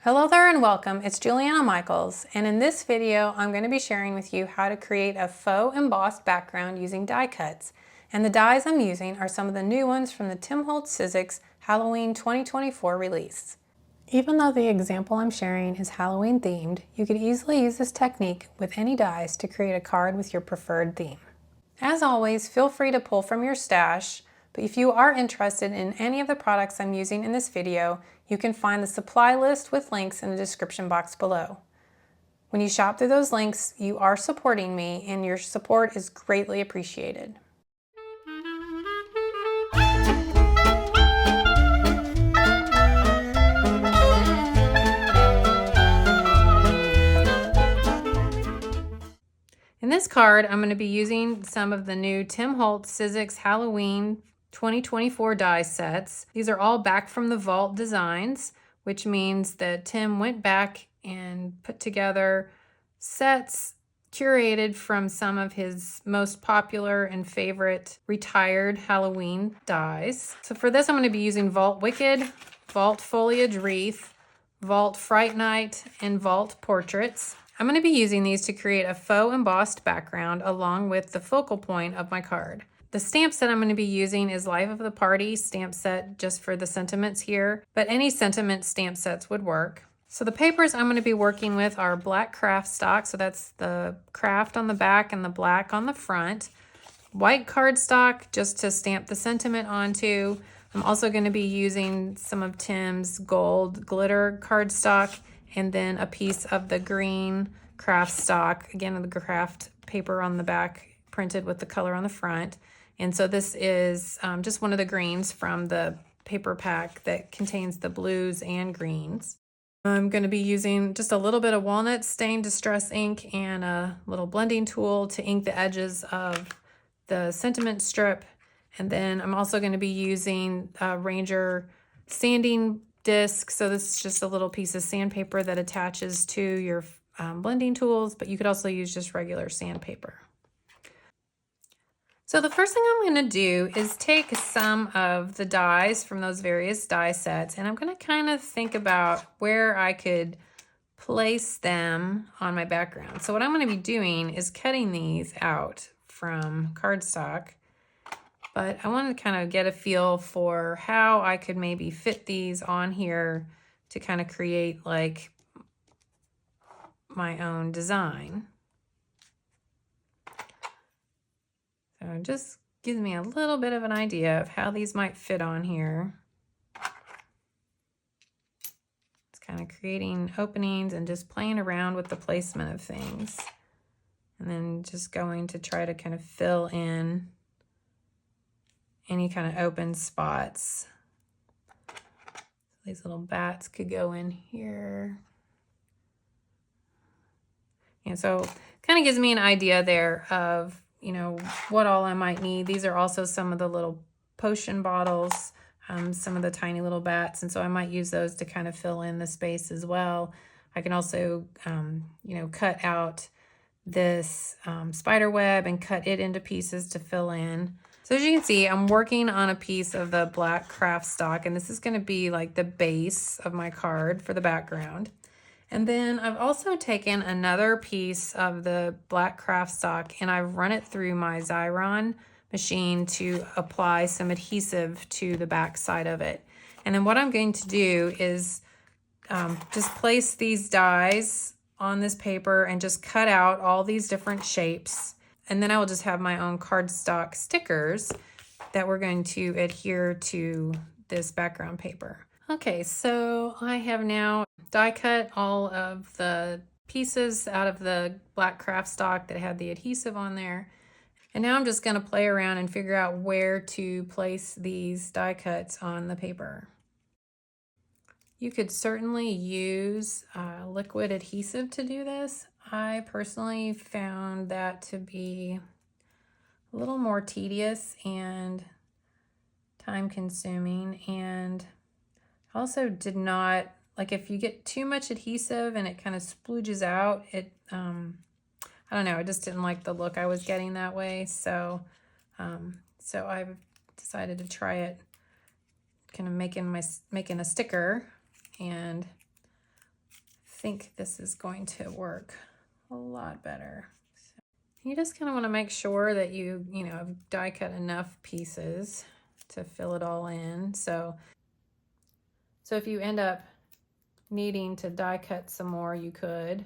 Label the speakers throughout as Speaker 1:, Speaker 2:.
Speaker 1: Hello there and welcome, it's Juliana Michaels, and in this video I'm going to be sharing with you how to create a faux embossed background using die cuts. And the dies I'm using are some of the new ones from the Holtz Sizzix Halloween 2024 release. Even though the example I'm sharing is Halloween themed, you could easily use this technique with any dies to create a card with your preferred theme. As always, feel free to pull from your stash, but if you are interested in any of the products I'm using in this video, you can find the supply list with links in the description box below. When you shop through those links, you are supporting me, and your support is greatly appreciated. In this card, I'm going to be using some of the new Holtz Sizzix Halloween 2024 die sets. These are all back from the vault designs, which means that Tim went back and put together sets curated from some of his most popular and favorite retired Halloween dies. So for this, I'm going to be using Vault Wicked, Vault Foliage Wreath, Vault Fright Night, and Vault Portraits. I'm going to be using these to create a faux embossed background along with the focal point of my card. The stamp set I'm going to be using is Life of the Party stamp set just for the sentiments here, but any sentiment stamp sets would work. So the papers I'm going to be working with are black Kraft stock, so that's the Kraft on the back and the black on the front. White cardstock just to stamp the sentiment onto. I'm also going to be using some of Tim's gold glitter cardstock and then a piece of the green Kraft stock, again the Kraft paper on the back printed with the color on the front. And so this is just one of the greens from the paper pack that contains the blues and greens. I'm going to be using just a little bit of Walnut stained distress ink and a little blending tool to ink the edges of the sentiment strip. And then I'm also going to be using Ranger sanding disc. So this is just a little piece of sandpaper that attaches to your blending tools, but you could also use just regular sandpaper. So the first thing I'm going to do is take some of the dies from those various die sets, and I'm going to kind of think about where I could place them on my background. So what I'm going to be doing is cutting these out from cardstock, but I want to kind of get a feel for how I could maybe fit these on here to kind of create like my own design. So it just gives me a little bit of an idea of how these might fit on here. It's kind of creating openings and just playing around with the placement of things. And then just going to try to kind of fill in any kind of open spots. These little bats could go in here. And so it kind of gives me an idea there of what all I might need. These are also some of the little potion bottles, some of the tiny little bats, and so I might use those to kind of fill in the space as well. I can also, cut out this spider web and cut it into pieces to fill in. So as you can see, I'm working on a piece of the black Kraft stock, and this is going to be like the base of my card for the background. And then I've also taken another piece of the black Kraft stock and I've run it through my Xyron machine to apply some adhesive to the back side of it. And then what I'm going to do is just place these dies on this paper and just cut out all these different shapes. And then I will just have my own cardstock stickers that we're going to adhere to this background paper. Okay, so I have now die cut all of the pieces out of the black Kraft stock that had the adhesive on there. And now I'm just going to play around and figure out where to place these die cuts on the paper. You could certainly use liquid adhesive to do this. I personally found that to be a little more tedious and time consuming, and also did not, like if you get too much adhesive and it kind of splooges out, it, I don't know, I just didn't like the look I was getting that way. So, so I've decided to try it kind of making a sticker and think this is going to work a lot better. So you just kind of want to make sure that you have die cut enough pieces to fill it all in. So if you end up needing to die cut some more, you could.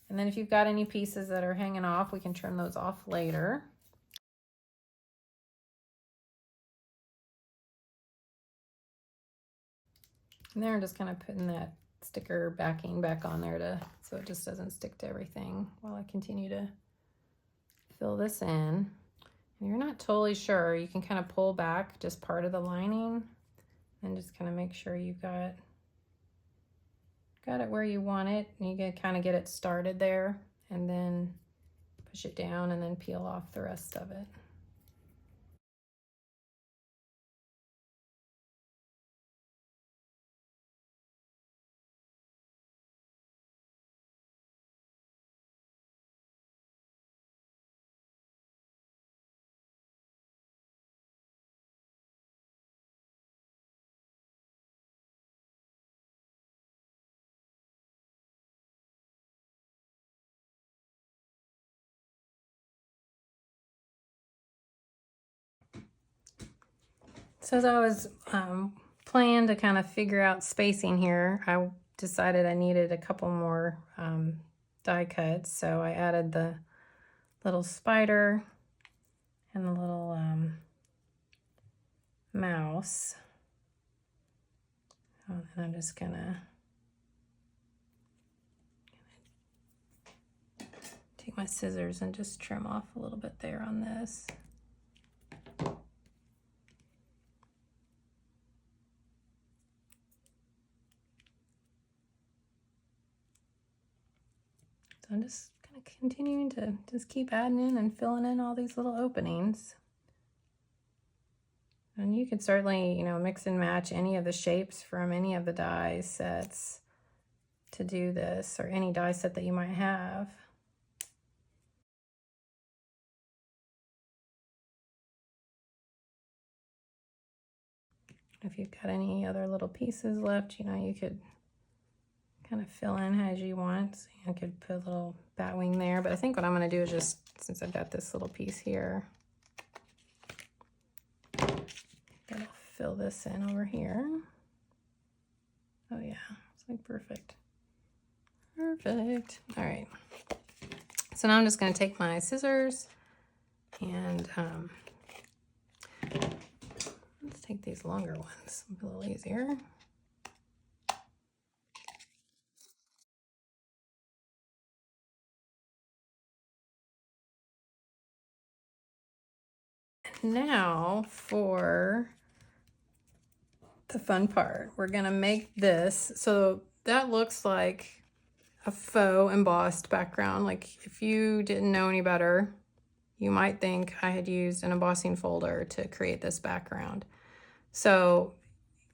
Speaker 1: And then if you've got any pieces that are hanging off, we can trim those off later. And there I'm just kind of putting that sticker backing back on there so it just doesn't stick to everything while I continue to fill this in. And you're not totally sure, you can kind of pull back just part of the lining and just kind of make sure you've got it where you want it. And you can kind of get it started there and then push it down and then peel off the rest of it. So as I was planning to kind of figure out spacing here, I decided I needed a couple more die cuts. So I added the little spider and the little mouse. And I'm just gonna take my scissors and just trim off a little bit there on this. So I'm just kind of continuing to just keep adding in and filling in all these little openings. And you could certainly, mix and match any of the shapes from any of the die sets to do this, or any die set that you might have. If you've got any other little pieces left, you could kind of fill in as you want. So I could put a little bat wing there, but I think what I'm going to do is just, since I've got this little piece here, I'll fill this in over here. Oh yeah, it's like perfect. Perfect. All right. So now I'm just going to take my scissors and let's take these longer ones, a little easier. Now for the fun part, we're gonna make this. So that looks like a faux embossed background. Like if you didn't know any better, you might think I had used an embossing folder to create this background. So,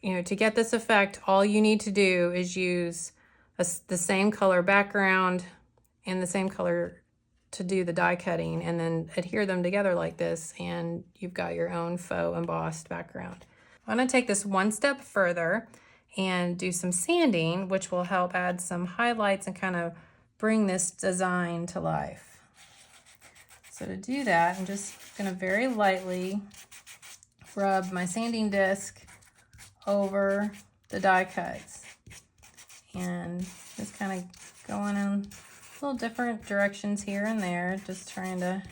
Speaker 1: to get this effect, all you need to do is use the same color background and the same color to do the die cutting, and then adhere them together like this, and you've got your own faux embossed background. I'm going to take this one step further and do some sanding, which will help add some highlights and kind of bring this design to life. So to do that, I'm just going to very lightly rub my sanding disc over the die cuts and just kind of going in little different directions here and there, just trying to,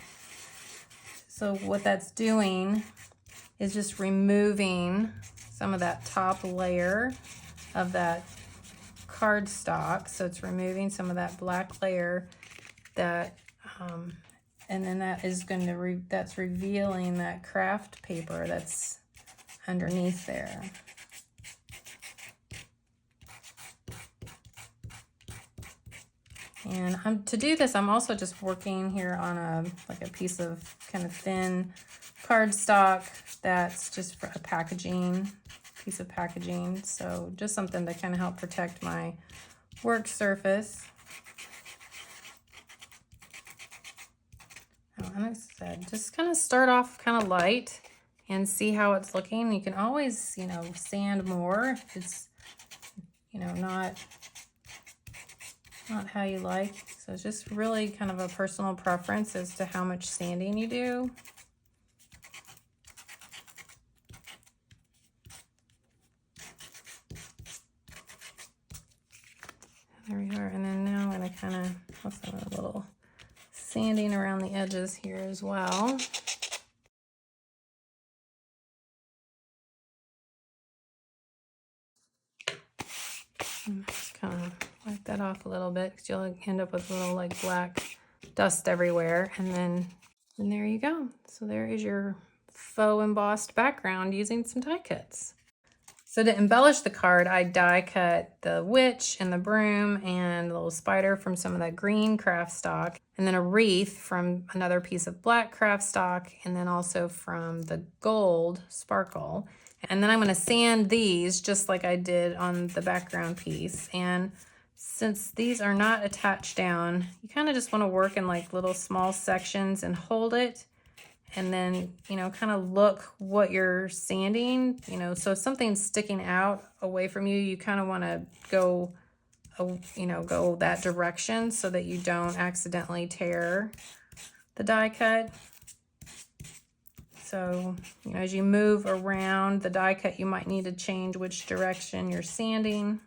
Speaker 1: so what that's doing is just removing some of that top layer of that cardstock. So it's removing some of that black layer that, and then that is going to, that's revealing that Kraft paper that's underneath there. And to do this, I'm also just working here on a piece of kind of thin cardstock that's just for a piece of packaging. So just something to kind of help protect my work surface. And I said, just kind of start off kind of light and see how it's looking. You can always, sand more if it's, not not how you like. So it's just really kind of a personal preference as to how much sanding you do. There we are. And then now I'm going to kind of also a little sanding around the edges here as well. Just kind of wipe that off a little bit because you'll end up with a little like black dust everywhere. And there you go. So there is your faux embossed background using some die cuts. So to embellish the card, I die cut the witch and the broom and the little spider from some of that green Kraft stock, and then a wreath from another piece of black Kraft stock, and then also from the gold sparkle. And then I'm going to sand these just like I did on the background piece. And since these are not attached down, you kind of just want to work in like little small sections and hold it. And then, you know, kind of look what you're sanding, you know, so if something's sticking out away from you, you kind of want to go, you know, go that direction so that you don't accidentally tear the die cut. So, you know, as you move around the die cut, you might need to change which direction you're sanding.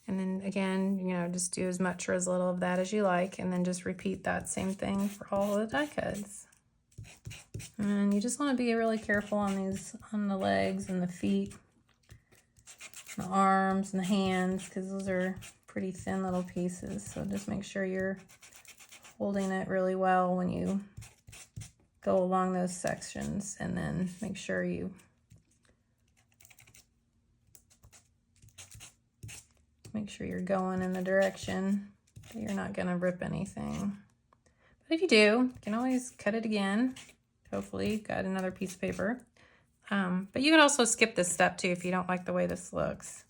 Speaker 1: And then again, you know, just do as much or as little of that as you like, and then just repeat that same thing for all of the die cuts. And you just want to be really careful on these, on the legs and the feet, the arms and the hands, because those are pretty thin little pieces. So just make sure you're holding it really well when you go along those sections, and then make sure you you're going in the direction that you're not going to rip anything. But if you do, you can always cut it again. Hopefully you've got another piece of paper. But you can also skip this step too if you don't like the way this looks.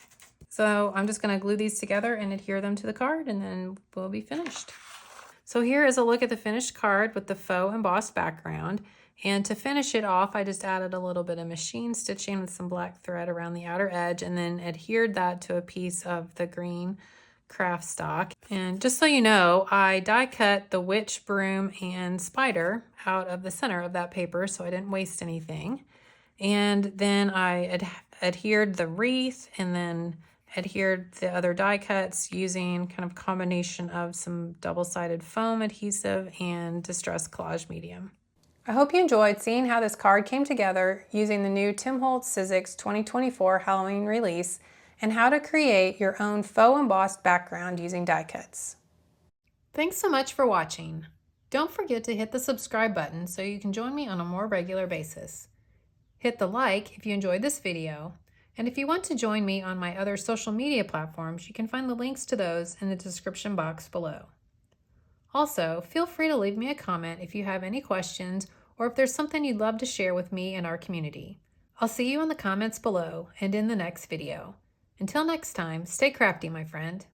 Speaker 1: So I'm just going to glue these together and adhere them to the card, and then we'll be finished. So here is a look at the finished card with the faux embossed background. And to finish it off, I just added a little bit of machine stitching with some black thread around the outer edge, and then adhered that to a piece of the green Kraft stock. And just so you know, I die cut the witch, broom, and spider out of the center of that paper so I didn't waste anything. And then I adhered the wreath, and then adhered the other die cuts using kind of a combination of some double-sided foam adhesive and distress collage medium. I hope you enjoyed seeing how this card came together using the new Holtz Sizzix 2024 Halloween release, and how to create your own faux embossed background using die cuts. Thanks so much for watching. Don't forget to hit the subscribe button so you can join me on a more regular basis. Hit the like if you enjoyed this video, and if you want to join me on my other social media platforms, you can find the links to those in the description box below. Also, feel free to leave me a comment if you have any questions or if there's something you'd love to share with me and our community. I'll see you in the comments below and in the next video. Until next time, stay crafty, my friend.